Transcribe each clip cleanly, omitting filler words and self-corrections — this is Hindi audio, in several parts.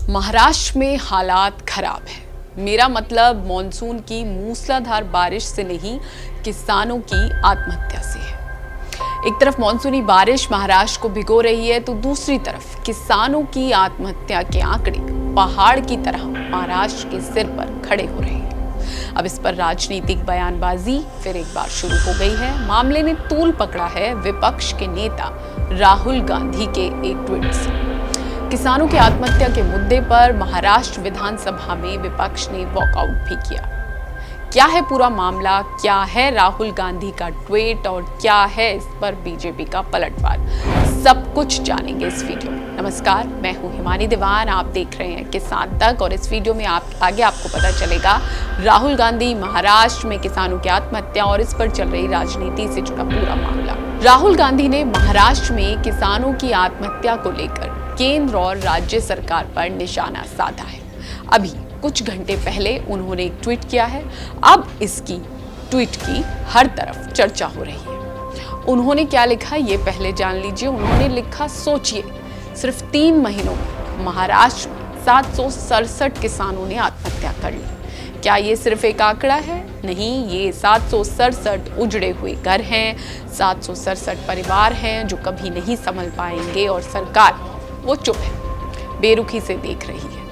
महाराष्ट्र में हालात खराब है। मेरा मतलब मॉनसून की मूसलाधार बारिश से नहीं, किसानों की आत्महत्या से है। एक तरफ मॉनसूनी बारिश महाराष्ट्र को भिगो रही है तो दूसरी तरफ किसानों की आत्महत्या के आंकड़े पहाड़ की तरह महाराष्ट्र के सिर पर खड़े हो रहे हैं। अब इस पर राजनीतिक बयानबाजी फिर एक बार शुरू हो गई है। मामले ने तूल पकड़ा है विपक्ष के नेता राहुल गांधी के एक ट्वीट से। किसानों की आत्महत्या के मुद्दे पर महाराष्ट्र विधानसभा में विपक्ष ने वॉकआउट भी किया। क्या है पूरा मामला, क्या है राहुल गांधी का ट्वीट और क्या है इस पर बीजेपी का पलटवार, सब कुछ जानेंगे इस वीडियो में। नमस्कार, मैं हूं हिमानी दीवान, आप देख रहे हैं किसान तक और इस वीडियो में आगे आपको पता चलेगा राहुल गांधी, महाराष्ट्र में किसानों की आत्महत्या और इस पर चल रही राजनीति से जुड़ा पूरा मामला। राहुल गांधी ने महाराष्ट्र में किसानों की आत्महत्या को लेकर केंद्र और राज्य सरकार पर निशाना साधा है। अभी कुछ घंटे पहले उन्होंने एक ट्वीट किया है। अब इसकी ट्वीट की हर तरफ चर्चा हो रही है। उन्होंने क्या लिखा ये पहले जान लीजिए। उन्होंने लिखा, सोचिए सिर्फ 3 महीनों में महाराष्ट्र में 767 किसानों ने आत्महत्या कर ली। क्या ये सिर्फ एक आंकड़ा है? नहीं, ये 767 उजड़े हुए घर हैं, 767 परिवार हैं जो कभी नहीं संभल पाएंगे और सरकार वो चुप है, बेरुखी से देख रही है।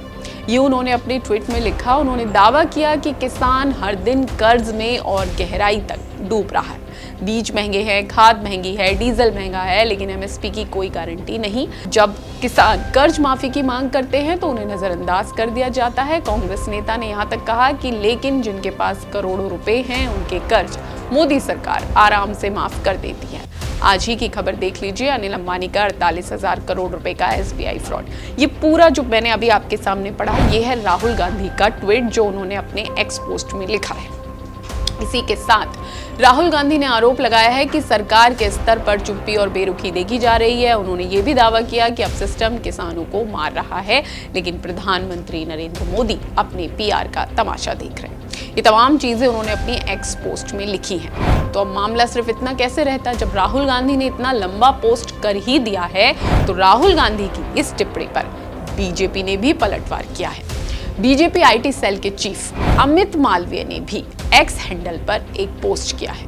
ये उन्होंने अपने ट्वीट में लिखा। उन्होंने दावा किया कि किसान हर दिन कर्ज में और गहराई तक डूब रहा है। बीज महंगे हैं, खाद महंगी है, डीजल महंगा है, लेकिन एमएसपी की कोई गारंटी नहीं। जब किसान कर्ज माफी की मांग करते हैं तो उन्हें नजरअंदाज कर दिया जाता है। कांग्रेस नेता ने यहाँ तक कहा कि लेकिन जिनके पास करोड़ों रुपए हैं उनके कर्ज मोदी सरकार आराम से माफ कर देती है। आज ही की खबर देख लीजिए, अनिल अंबानी का 48,000 करोड़ रुपए का एसबीआई फ्रॉड। ये पूरा जो मैंने अभी आपके सामने पढ़ा, ये है राहुल गांधी का ट्वीट जो उन्होंने अपने एक्स पोस्ट में लिखा है। इसी के साथ राहुल गांधी ने आरोप लगाया है कि सरकार के स्तर पर चुप्पी और बेरुखी देखी जा रही है। उन्होंने ये भी दावा किया कि अब सिस्टम किसानों को मार रहा है, लेकिन प्रधानमंत्री नरेंद्र मोदी अपने पीआर का तमाशा देख रहे हैं। ये तमाम चीजें उन्होंने अपनी एक्स पोस्ट में लिखी हैं। तो अब मामला सिर्फ इतना कैसे रहता? जब राहुल गांधी ने इतना लंबा पोस्ट कर ही दिया है तो राहुल गांधी की इस टिप्पणी पर बीजेपी ने भी पलटवार किया है। बीजेपी आईटी सेल के चीफ अमित मालवीय ने भी एक्स हैंडल पर एक पोस्ट किया है।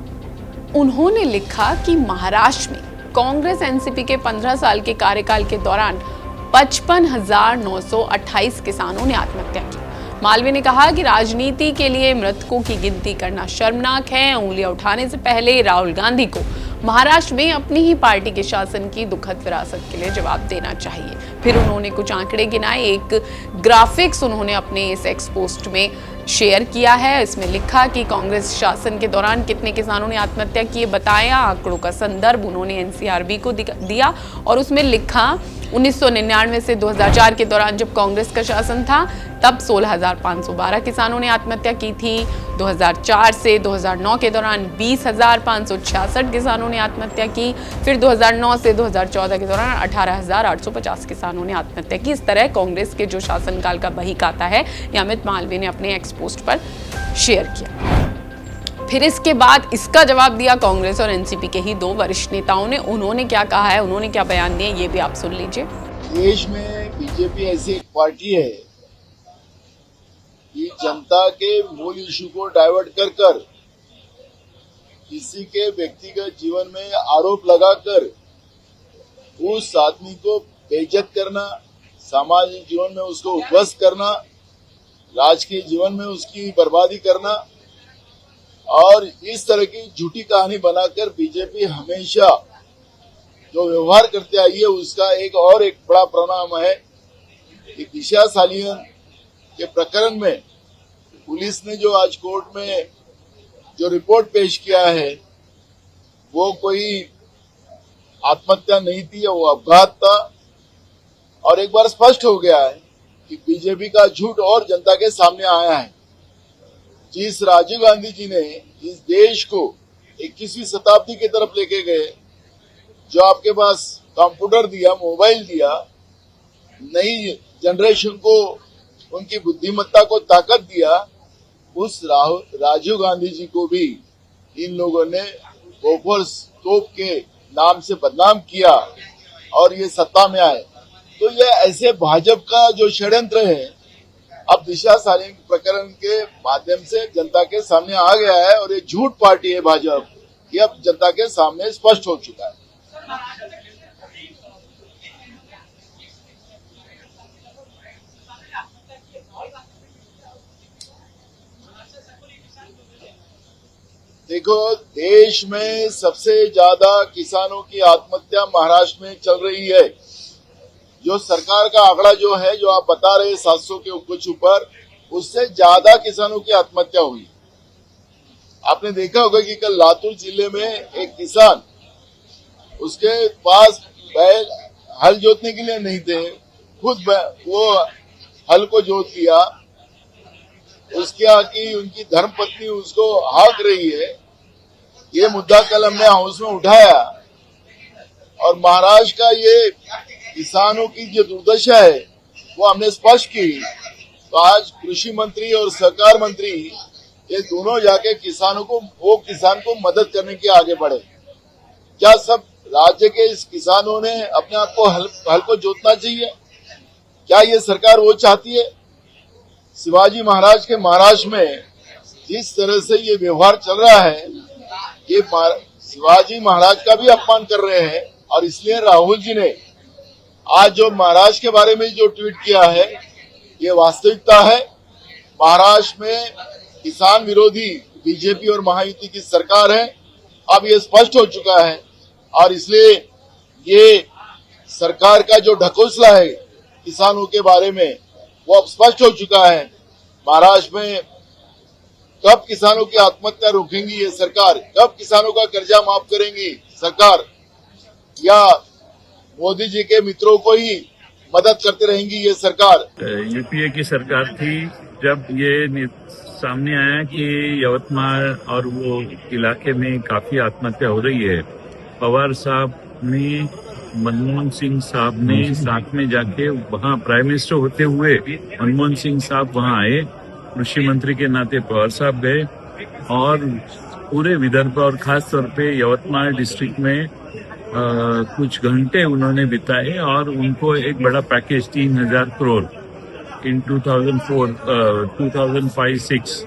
उन्होंने लिखा कि महाराष्ट्र में कांग्रेस एनसीपी के 15 साल के कार्यकाल के दौरान 55,928 किसानों ने आत्महत्या की। मालवीय ने कहा कि राजनीति के लिए मृतकों की गिनती करना शर्मनाक है। उंगलियां उठाने से पहले राहुल गांधी को महाराष्ट्र में अपनी ही पार्टी के शासन की दुखद विरासत के लिए जवाब देना चाहिए। फिर उन्होंने कुछ आंकड़े गिनाए, एक ग्राफिक्स उन्होंने अपने इस एक्स पोस्ट में शेयर किया है। इसमें लिखा कि कांग्रेस शासन के दौरान कितने किसानों ने आत्महत्या की बताया। आंकड़ों का संदर्भ उन्होंने एनसीआरबी को दिया और उसमें लिखा 1999 से 2004 के दौरान जब कांग्रेस का शासन था तब 16,512 किसानों ने आत्महत्या की थी। 2004 से 2009 के दौरान 20,566 किसानों ने आत्महत्या की। फिर 2009 से 2014 के दौरान 18,850 किसानों ने आत्महत्या की। इस तरह कांग्रेस के जो शासनकाल का बही खाता है, ये अमित मालवीय ने अपने एक्स पोस्ट पर शेयर किया। फिर इसके बाद इसका जवाब दिया कांग्रेस और एनसीपी के ही 2 वरिष्ठ नेताओं ने। उन्होंने क्या कहा है, उन्होंने क्या बयान दिए, ये भी आप सुन लीजिए। देश में बीजेपी ऐसी एक पार्टी है कि जनता के मूल इशू को डाइवर्ट कर किसी के व्यक्तिगत जीवन में आरोप लगाकर उस आदमी को बेइज्जत करना, सामाजिक जीवन में उसको उद्ध्वस्त करना, राजकीय जीवन में उसकी बर्बादी करना और इस तरह की झूठी कहानी बनाकर बीजेपी हमेशा जो व्यवहार करते आई है उसका एक बड़ा परिणाम है कि दिशा सालियन के प्रकरण में पुलिस ने जो आज कोर्ट में जो रिपोर्ट पेश किया है वो कोई आत्महत्या नहीं थी, वो अपघात था। और एक बार स्पष्ट हो गया है कि बीजेपी का झूठ और जनता के सामने आया है। जिस राजीव गांधी जी ने इस देश को 21वीं शताब्दी की तरफ लेके गए, जो आपके पास कंप्यूटर दिया, मोबाइल दिया, नई जनरेशन को उनकी बुद्धिमत्ता को ताकत दिया, उस राजीव गांधी जी को भी इन लोगों ने बोफोर्स तोप के नाम से बदनाम किया और ये सत्ता में आए। तो ये ऐसे भाजपा का जो षड्यंत्र है अब दिशा सालिम प्रकरण के माध्यम से जनता के सामने आ गया है और ये झूठ पार्टी है भाजपा, ये अब जनता के सामने स्पष्ट हो चुका है। देखो, देश में सबसे ज्यादा किसानों की आत्महत्या महाराष्ट्र में चल रही है। जो सरकार का आंकड़ा जो है, जो आप बता रहे 700 के कुछ ऊपर, उससे ज्यादा किसानों की आत्महत्या हुई। आपने देखा होगा कि कल लातूर जिले में एक किसान, उसके पास बैल हल जोतने के लिए नहीं थे, खुद वो हल को जोत लिया। उसके की उनकी धर्मपत्नी उसको हाँक रही है। ये मुद्दा कल हमने हाउस में उठाया और महाराष्ट्र का ये किसानों की जो दुर्दशा है वो हमने स्पष्ट की। तो आज कृषि मंत्री और सहकार मंत्री ये दोनों जाके किसानों को, वो किसान को मदद करने के आगे बढ़े। क्या सब राज्य के इस किसानों ने अपने आप को हल को जोतना चाहिए? क्या ये सरकार वो चाहती है? शिवाजी महाराज के महाराष्ट्र में जिस तरह से ये व्यवहार चल रहा है, ये शिवाजी महाराज का भी अपमान कर रहे हैं। और इसलिए राहुल जी ने आज जो महाराष्ट्र के बारे में जो ट्वीट किया है, ये वास्तविकता है। महाराष्ट्र में किसान विरोधी बीजेपी और महायुति की सरकार है, अब ये स्पष्ट हो चुका है। और इसलिए ये सरकार का जो ढकोसला है किसानों के बारे में, वो अब स्पष्ट हो चुका है। महाराष्ट्र में कब किसानों की आत्महत्या रोकेंगी ये सरकार, कब किसानों का कर्जा माफ करेंगी सरकार, या मोदी जी के मित्रों को ही मदद करते रहेंगी ये सरकार? यूपीए की सरकार थी जब ये सामने आया कि यवतमाल और वो इलाके में काफी आत्महत्या हो रही है। पवार साहब ने, मनमोहन सिंह साहब ने साथ में जाके वहाँ प्राइम मिनिस्टर होते हुए मनमोहन सिंह साहब वहाँ आए, कृषि मंत्री के नाते पवार साहब गए और पूरे विदर्भ और खास तौर पे यवतमाल डिस्ट्रिक्ट में कुछ घंटे उन्होंने बिताए और उनको एक बड़ा पैकेज 3000 करोड़ इन 2005-06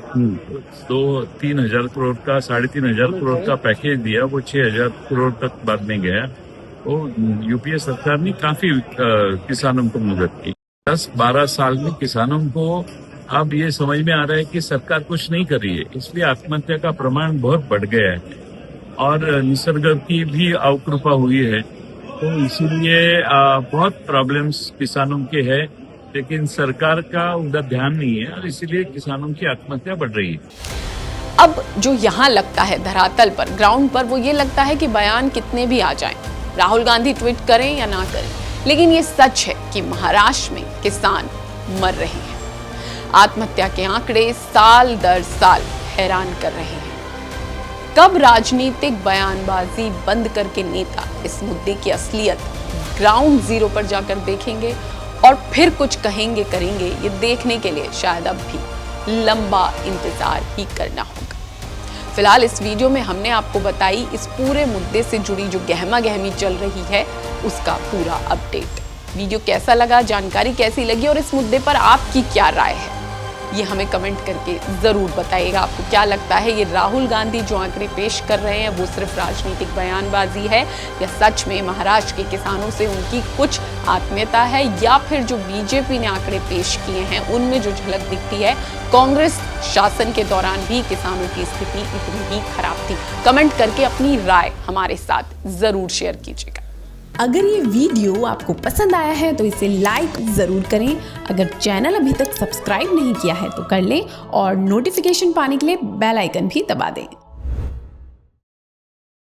तो 3000 करोड़ का 3500 करोड़ का पैकेज दिया। वो 6000 करोड़ तक बाद में गया। तो यूपीए सरकार ने काफी किसानों को मदद की। 10-12 साल में किसानों को अब ये समझ में आ रहा है कि सरकार कुछ नहीं कर रही है, इसलिए आत्महत्या का प्रमाण बहुत बढ़ गया है और निसर्ग की भी अवकृपा हुई है। तो इसीलिए बहुत प्रॉब्लम्स किसानों के है, लेकिन सरकार का उधर ध्यान नहीं है और इसीलिए किसानों की आत्महत्या बढ़ रही है। अब जो यहाँ लगता है धरातल पर, ग्राउंड पर, वो ये लगता है कि बयान कितने भी आ जाएं, राहुल गांधी ट्वीट करें या ना करें, लेकिन ये सच है कि महाराष्ट्र में किसान मर रहे हैं। आत्महत्या के आंकड़े साल दर साल हैरान कर रहे हैं। कब राजनीतिक बयानबाजी बंद करके नेता इस मुद्दे की असलियत ग्राउंड जीरो पर जाकर देखेंगे और फिर कुछ कहेंगे करेंगे, ये देखने के लिए शायद अब भी लंबा इंतजार ही करना होगा। फिलहाल इस वीडियो में हमने आपको बताई इस पूरे मुद्दे से जुड़ी जो गहमा गहमी चल रही है उसका पूरा अपडेट। वीडियो कैसा लगा, जानकारी कैसी लगी और इस मुद्दे पर आपकी क्या राय है, ये हमें कमेंट करके जरूर बताइएगा। आपको क्या लगता है, ये राहुल गांधी जो आंकड़े पेश कर रहे हैं वो सिर्फ राजनीतिक बयानबाजी है या सच में महाराष्ट्र के किसानों से उनकी कुछ आत्मीयता है, या फिर जो बीजेपी ने आंकड़े पेश किए हैं उनमें जो झलक दिखती है कांग्रेस शासन के दौरान भी किसानों की स्थिति इतनी ही खराब थी। कमेंट करके अपनी राय हमारे साथ जरूर शेयर कीजिएगा। अगर ये वीडियो आपको पसंद आया है तो इसे लाइक ज़रूर करें। अगर चैनल अभी तक सब्सक्राइब नहीं किया है तो कर लें और नोटिफिकेशन पाने के लिए बेल आइकन भी दबा दें।